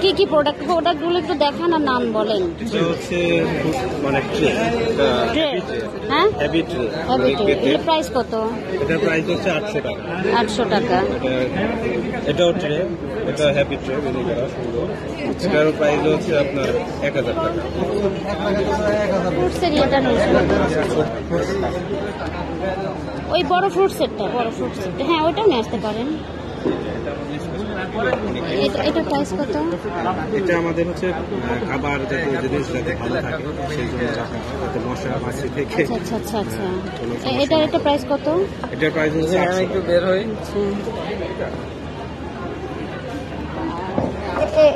কি কি প্রোডাক্টগুলো একটু দেখান আর নাম বলেন। মানে হ্যাঁ, প্রাইস কত? এটার প্রাইস হচ্ছে 800 টাকা। 800 টাকা। এটাও ট্রে, এটা হ্যাপি ট্রে বেনি করা সুন্দর। এটার প্রাইস হচ্ছে আপনার 1000 টাকা। ফ্রুটসের এটা ওই বড় ফ্রুট সেটটা, হ্যাঁ ওইটাও নিয়ে আসতে পারেন। এটা প্রাইস কত? এটা আমাদের হচ্ছে খাবার জাতীয় জিনিস যাতে ভালো থাকে সেই জন্য যাতে মশা মাছি থেকে। আচ্ছা আচ্ছা আচ্ছা। এটা প্রাইস কত? এটার প্রাইস হচ্ছে একটু বের হই।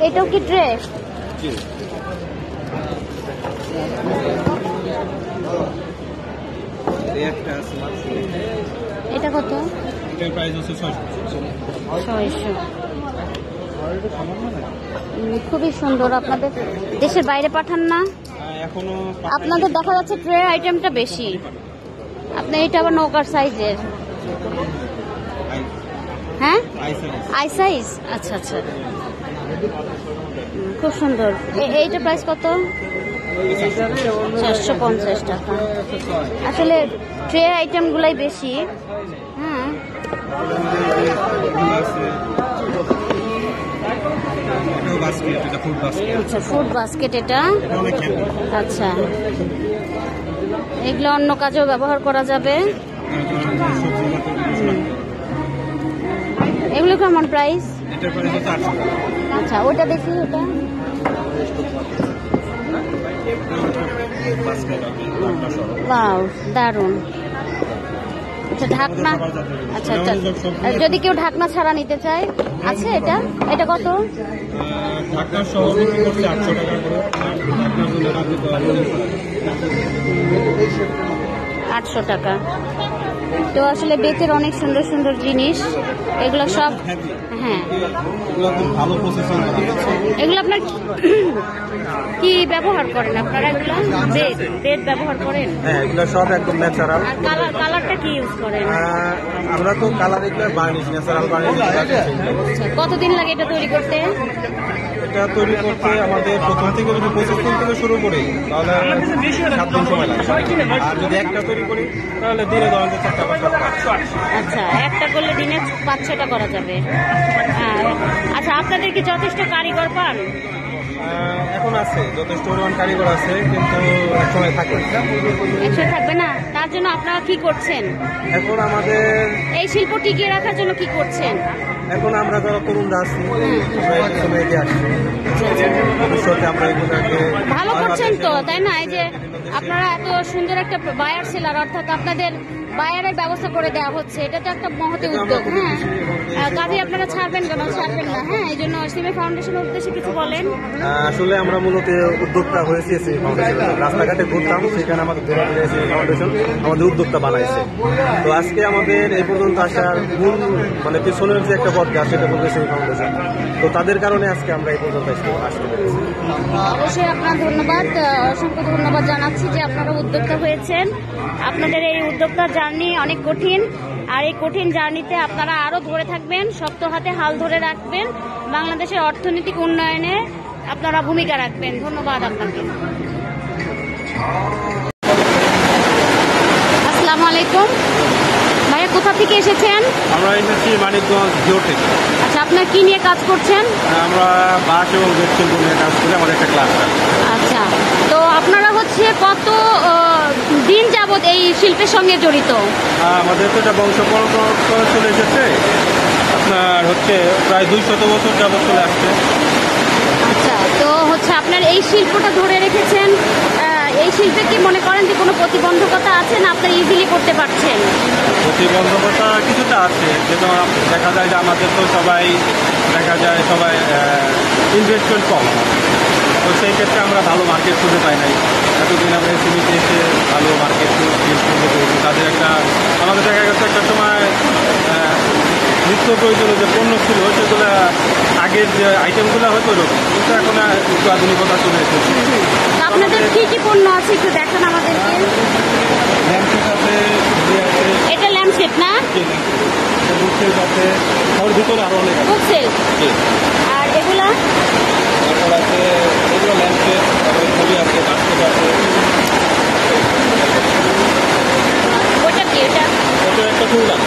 এটাও কি ট্রে? এটা কত? এটার প্রাইস হচ্ছে 600। খুবই সুন্দর। আপনাদের দেশের বাইরে পাঠান না? এখনো আপনাদের দেখা যাচ্ছে ট্রে আইটেমটা বেশি। আপনার এটা আবার নৌকার সাইজের, হ্যাঁ আই সাইজ। আচ্ছা আচ্ছা, খুব সুন্দর। এইটা প্রাইস কত? 450 টাকা। আসলে ট্রে আইটেমগুলাই বেশি। হ্যাঁ, আচ্ছা ফুড বাস্কেট এটা। আচ্ছা, এগুলো অন্য কাজেও ব্যবহার করা যাবে। এগুলো কেমন প্রাইস? আচ্ছা, ওটা দেখি। ওটা ওয়াও, দারুন। আচ্ছা, ঢাকনা। আচ্ছা আচ্ছা, যদি কেউ ঢাকনা ছাড়া নিতে চায় আছে এটা। এটা কত? ঢাকা শহর 800 টাকা করে। 800 টাকা। তো আসলে বেতের অনেক সুন্দর সুন্দর জিনিস এগুলো সব। হ্যাঁ, এগুলো আপনার কি ব্যবহার করেন আপনারা? এগুলো বেত ব্যবহার করেন? হ্যাঁ, এগুলো সব একদম ন্যাচারাল। আর কালারটা কি ইউজ করেন? আমরা তো কালার এগুলো বার্নিশ, ন্যাচারাল বার্নিশ। কতদিন লাগে এটা তৈরি করতে? এটা তৈরি করতে আমাদের প্রথম থেকে যদি 25 দিন থেকে শুরু করি তাহলে 7 দিন সময় লাগে। আর যদি একটা তৈরি করি তাহলে দিনে 4টা 5টা। আচ্ছা, একটা করলে দিনে 5-6টা করা যাবে। আচ্ছা, আপনাদের কি যথেষ্ট কারিগর পান? এখন আছে, যথেষ্ট পরিমাণ কারিগর আছে, কিন্তু একসময় থাকবে না। তার জন্য আপনারা কি করছেন? এখন আমাদের এই শিল্প টিকিয়ে রাখার জন্য কি করছেন? এখন আমরা যারা তরুণরা আছি আমরা এগিয়ে আসছি। ভবিষ্যতে আমরা এগুলোকে ভালো করছেন তো, তাই না? এই যে আপনারা এত সুন্দর একটা বায়ার সেলার, অর্থাৎ আপনাদের বায়ারের ব্যবস্থা করে দেওয়া হচ্ছে, এটা তো একটা মহতি উদ্যোগ। হ্যাঁ, কাজে আপনারা ছাড়বেন কেন? ছাড়বেন না। হ্যাঁ, এই জন্য সিমি ফাউন্ডেশনের উদ্দেশ্যে কিছু বলেন। আসলে আমরা মূলত উদ্যোক্তা হয়েছি সিমি ফাউন্ডেশন। রাস্তাঘাটে ঘুরতাম, সেখানে আমাদের সিমি ফাউন্ডেশন আমাদের উদ্যোক্তা বানাইছে। তো আজকে আমাদের এই পর্যন্ত আসার মূল মানে পেছনের যে একটা পথ সেটা বলতে সিমি ফাউন্ডেশন। তো তাদের কারণে আজকে আমরা এই পর্যন্ত আসতে পেরেছি। অবশ্যই আপনার ধন্যবাদ, অসংখ্য ধন্যবাদ জানাচ্ছি যে আপনারা উদ্যোক্তা হয়েছেন। আপনাদের এই উদ্যোক্তা জার্নি অনেক কঠিন, আর এই কঠিন জার্নিতে আপনারা আরো ধরে থাকবেন, শক্ত হাতে হাল ধরে রাখবেন, বাংলাদেশের অর্থনৈতিক উন্নয়নে আপনারা ভূমিকা রাখবেন। ধন্যবাদ আপনাকে। আসসালামু আলাইকুম ভাইয়া, কোথা থেকে এসেছেন? আমরা এসেছি মানিকগঞ্জ জিও থেকে। আচ্ছা, আপনার কি নিয়ে কাজ করছেন? আমরা বাস এবং গেট শিল্প নিয়ে কাজ করি, আমাদের একটা ক্লাস। আচ্ছা, তো আপনারা হচ্ছে কত দিন যাবত এই শিল্পের সঙ্গে জড়িত? আমাদের তো এটা বংশ পরম্পরা চলে এসেছে, আপনার হচ্ছে প্রায় 200 বছর যাবত চলে আসছে। আচ্ছা, তো হচ্ছে আপনার এই শিল্পটা ধরে রেখেছেন, এই শিল্পে কি মনে করেন যে কোনো প্রতিবন্ধকতা আছে না আপনারা ইজিলি করতে পারছেন? প্রতিবন্ধকতা কিছুটা আছে, যেটা দেখা যায় যে আমাদের তো সবাই ইনভেস্টমেন্ট কম, তো সেই ক্ষেত্রে আমরা ভালো মার্কেট খুঁজে পাই নাই। এতদিন আমরা সিমিতে এসে ভালো মার্কেট খুঁজে পেয়েছি। তাদের আমাদের দেখা গেছে একটা সময় নিত্য প্রয়োজনীয় যে পণ্য ছিল সেগুলো আগের যে আইটেমগুলো হতো ওরকম, কিন্তু এখন একটু আধুনিকতা চলে এসেছে। আপনাদের কি কি পণ্য আছে একটু দেখান আমাদেরকে। ল্যাম্পশেড আছে, এটা ল্যান্ডসেট না? বুকসেল আছে, ওর ভিতরে আরো অনেক আছে। বুকসেল। জি। আর এগুলা? তারপর আছে এগুলো ল্যান্ডসেট, তারপরে ছবি আছে, বাস্কেট আছে। ওটা কি এটা? ওটা একটা ফুলদান।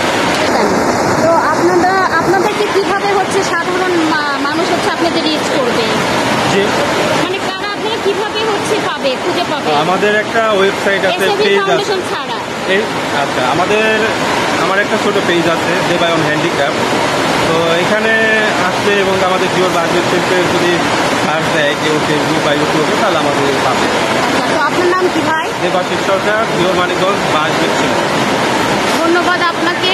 তো আপনাদেরকে কিভাবে হচ্ছে সাধারণ মানুষ হচ্ছে আপনাদের রিচ করবে, জি। মানে কারা আপনারা কিভাবে হচ্ছে পাবে, খুঁজে পাবে? আমাদের একটা ওয়েবসাইট আছে, এসএবি পেজ আছে। ফাউন্ডেশন ছাড়া আচ্ছা, আমার একটা ছোট পেজ আছে দেবায় অন হ্যান্ডিক্রাফট। তো এখানে আসলে এবং আমাদের জিওর বাজেট শিল্পের যদি সার্চ দেয় কেউ ফেসবুক বা ইউটিউবে, তাহলে আমাদের পাবে। আচ্ছা, তো আপনার নাম কি ভাই? দেবাশিস সরকার, জিওর মানিকগঞ্জ বাজেট শিল্প। ধন্যবাদ আপনাকে।